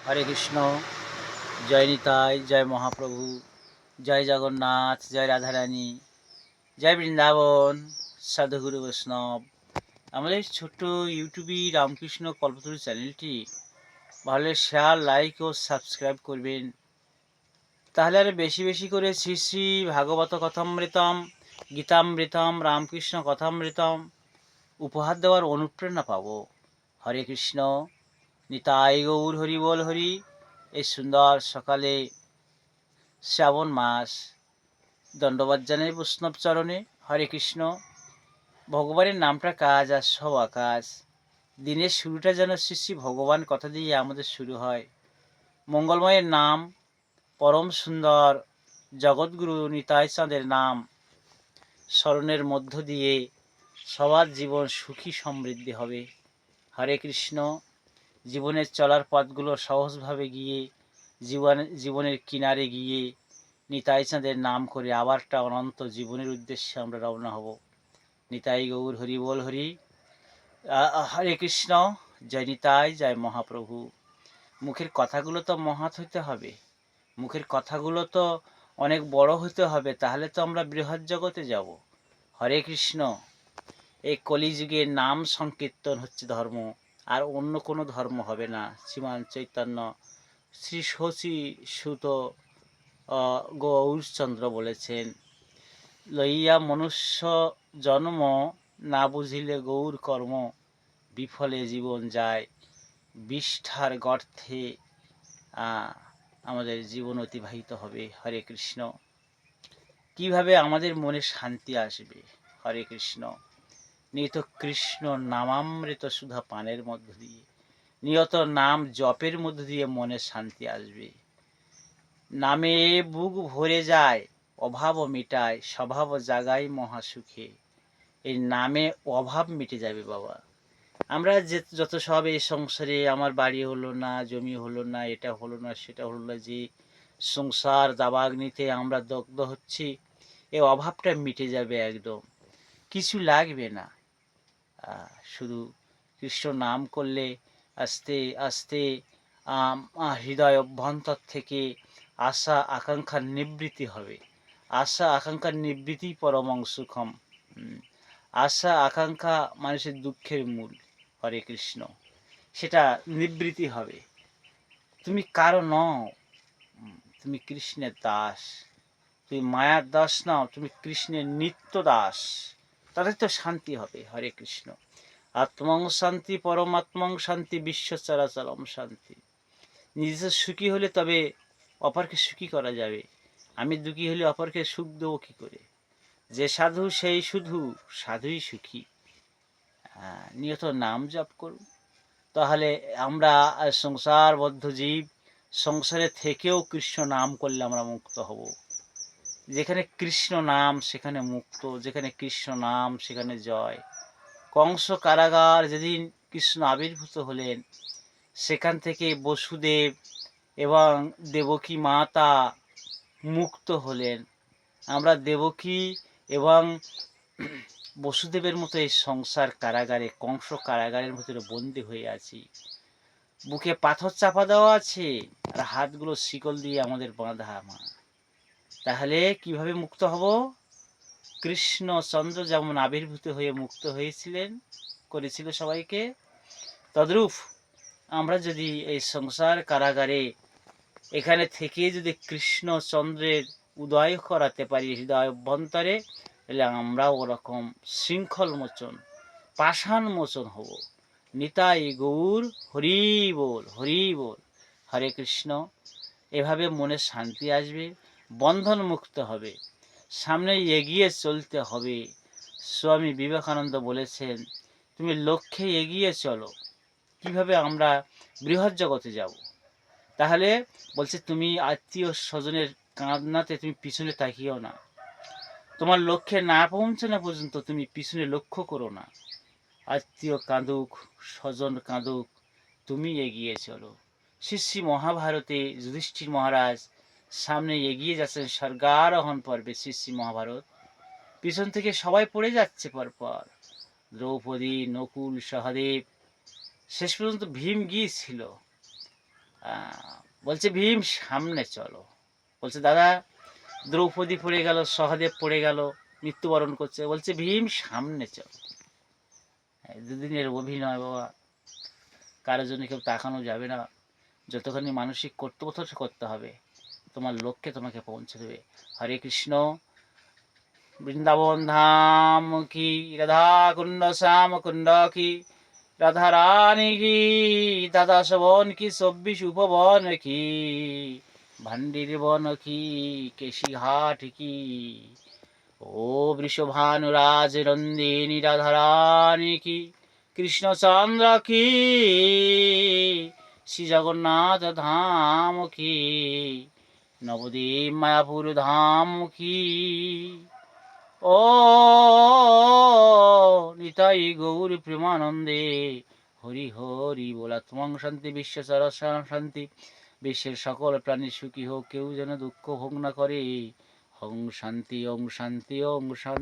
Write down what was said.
হরে কৃষ্ণ। জয় নিতাই, জয় মহাপ্রভু, জয় জগন্নাথ, জয় রাধারানী, জয় বৃন্দাবন, সাধুগুরু বৈষ্ণব। আমাদের ছোট্ট ইউটিউবে রামকৃষ্ণ কল্পতরু চ্যানেলটি ভালো শেয়ার, লাইক ও সাবস্ক্রাইব করবেন। তাহলে আর বেশি বেশি করে শ্রী শ্রী ভাগবত কথামৃতম, গীতামৃতম, রামকৃষ্ণ কথামৃতম উপহার দেওয়ার অনুপ্রেরণা পাব। হরে কৃষ্ণ। নিতাই গৌর হরি বল হরি। এই সুন্দর সকালে শ্রাবণ মাস, দণ্ডবাদ জানাই বৈষ্ণব চরণে। হরে কৃষ্ণ। ভগবানের নামটা কাজ আর সব আকাশ। দিনের শুরুটা যেন শ্রী শ্রী ভগবান কথা দিয়ে আমাদের শুরু হয়। মঙ্গলময়ের নাম, পরম সুন্দর জগৎগুরু নিতাই চাঁদের নাম স্মরণের মধ্য দিয়ে সবার জীবন সুখী সমৃদ্ধি হবে। হরে কৃষ্ণ। জীবনের চলার পথগুলো সহজভাবে গিয়ে জীবনের কিনারে গিয়ে নিতাই চাঁদের নাম করে আবারটা অনন্ত জীবনের উদ্দেশ্যে আমরা রওনা হব। নিতাই গৌর হরি বল হরি। হরে কৃষ্ণ। জয় নিতাই, জয় মহাপ্রভু। মুখের কথাগুলো তো মহৎ হইতে হবে, মুখের কথাগুলো তো অনেক বড় হইতে হবে, তাহলে তো আমরা বৃহৎ জগতে যাব। হরে কৃষ্ণ। এই কলিযুগে নাম সংকীর্তন হচ্ছে ধর্ম, আর অন্য কোনো ধর্ম হবে না। শ্রীমান চৈতন্য শ্রী শশী সুত গৌরচন্দ্র বলেছেন, লইয়া মনুষ্য জন্ম, না বুঝিলে গৌর কর্ম, বিফলে জীবন যায়, বিষ্ঠার গর্থে আমাদের জীবন অতিবাহিত হবে। হরে কৃষ্ণ। কিভাবে আমাদের মনে শান্তি আসবে? হরে কৃষ্ণ। নিয়ত কৃষ্ণ নামামৃত সুধা পানের মধ্য দিয়ে, নিয়ত নাম জপের মধ্য দিয়ে মনে শান্তি আসবে। নামে বুক ভরে যায়, অভাব মিটায়, স্বভাব জাগায় মহাসুখে। এই নামে অভাব মিটে যাবে বাবা। আমরা যত সব এই সংসারে, আমার বাড়ি হলো না, জমি হলো না, এটা হলো না, সেটা হলো না, যে সংসার দাবাগ্নিতে আমরা দগ্ধ হচ্ছি, এই অভাবটা মিটে যাবে একদম। কিছু লাগবে না। শুধু কৃষ্ণ নাম করলে আস্তে আস্তে হৃদয় অভ্যন্তর থেকে আশা আকাঙ্ক্ষার নিবৃত্তি হবে। আশা আকাঙ্ক্ষার নিবৃত্তি পরমং সুখম। আশা আকাঙ্ক্ষা মানুষের দুঃখের মূল। হরে কৃষ্ণ। সেটা নিবৃত্তি হবে। তুমি কারো নও, তুমি কৃষ্ণের দাস। তুমি মায়ার দাস নাও, তুমি কৃষ্ণের নিত্য দাস। তাদের তো শান্তি হবে। হরে কৃষ্ণ। আত্মং শান্তি, পরমাত্মং শান্তি, বিশ্ব চরাচরম শান্তি। নিজে সুখী হলে তবে অপরকে সুখী করা যাবে। আমি দুঃখী হলে অপরকে সুখ দেবো কী করে? যে সাধু সেই শুধু, সাধুই সুখী। নিয়ত নাম জপ করুন, তাহলে আমরা সংসারবদ্ধ জীব, সংসারে থেকেও কৃষ্ণ নাম করলে আমরা মুক্ত হব। যেখানে কৃষ্ণ নাম সেখানে মুক্ত, যেখানে কৃষ্ণ নাম সেখানে জয়। কংস কারাগার যেদিন কৃষ্ণ আবির্ভূত হলেন, সেখান থেকে বসুদেব এবং দেবকী মাতা মুক্ত হলেন। আমরা দেবকী এবং বসুদেবের মতো এই সংসার কারাগারে, কংস কারাগারের ভিতরে বন্দী হয়ে আছি। বুকে পাথর চাপা দেওয়া আছে, আর হাতগুলো শিকল দিয়ে আমাদের বাঁধা। তাহলে কিভাবে মুক্ত হব? কৃষ্ণচন্দ্র যেমন আবির্ভূত হয়ে মুক্ত হয়েছিলেন, করেছিল সবাইকে, তদ্রূপ আমরা যদি এই সংসার কারাগারে এখানে থেকে যদি কৃষ্ণচন্দ্রের উদয় করাতে পারি হৃদয় অভ্যন্তরে, তাহলে আমরাও ওরকম শৃঙ্খল মোচন, পাষাণ মোচন হব। নিতাই গৌর হরি বল, হরি বল। হরে কৃষ্ণ। এভাবে মনে শান্তি আসবে, বন্ধন মুক্ত হবে, সামনে এগিয়ে চলতে হবে। স্বামী বিবেকানন্দ বলেছেন, তুমি লক্ষ্যে এগিয়ে চলো। কিভাবে আমরা বৃহৎ জগতে যাব? তাহলে বলছে, তুমি আত্মীয় স্বজনের কান্নাতে তুমি পিছনে তাকিও না। তোমার লক্ষ্যে না পৌঁছানো পর্যন্ত তুমি পিছনে লক্ষ্য করো না। আত্মীয় কাঁদুক, স্বজন কাঁদুক, তুমি এগিয়ে চলো। শ্রী শ্রী মহাভারতে যুধিষ্ঠির মহারাজ সামনে এগিয়ে যাচ্ছেন স্বর্গারোহণ পর্বে। শ্রী শ্রী মহাভারত, পিছন থেকে সবাই পড়ে যাচ্ছে পরপর। দ্রৌপদী, নকুল, সহদেব, শেষ পর্যন্ত ভীম গিয়েছিল। বলছে ভীম সামনে চলো। বলছে দাদা দ্রৌপদী পড়ে গেল, সহদেব পড়ে গেল, মৃত্যুবরণ করছে। বলছে ভীম সামনে চলো। দুদিনের অভিনয় বাবা, কারোর জন্য কেউ তাকানো যাবে না। যতখানি মানসিক কর্তব্য করতে হবে, তোমার লক্ষ্যে তোমাকে পৌঁছে দেবে। হরে কৃষ্ণ। বৃন্দাবন ধাম কি, রাধা কুণ্ড শ্যাম কুণ্ড কি, রাধা রানী কি, দাদা শবন কি, 24 উপবন কি, ভান্ডির বন কি, কেশিঘাট কি, ও বৃষভানুরাজ নন্দিনী রাধা রানী কি, কৃষ্ণচন্দ্র কি, শ্রী জগন্নাথ ধাম কি, নবদ্বীপ মায়াপুর ধাম কি, ও নিতাই গৌর প্রেমানন্দে, হরি হরি বলা। তোমাং শান্তি বিশ্ব শান্তি, বিশ্বের সকল প্রাণী সুখী হোক, কেউ যেন দুঃখ ভোগ না করে। ওং শান্তি ওং শান্তি ওং শান্তি।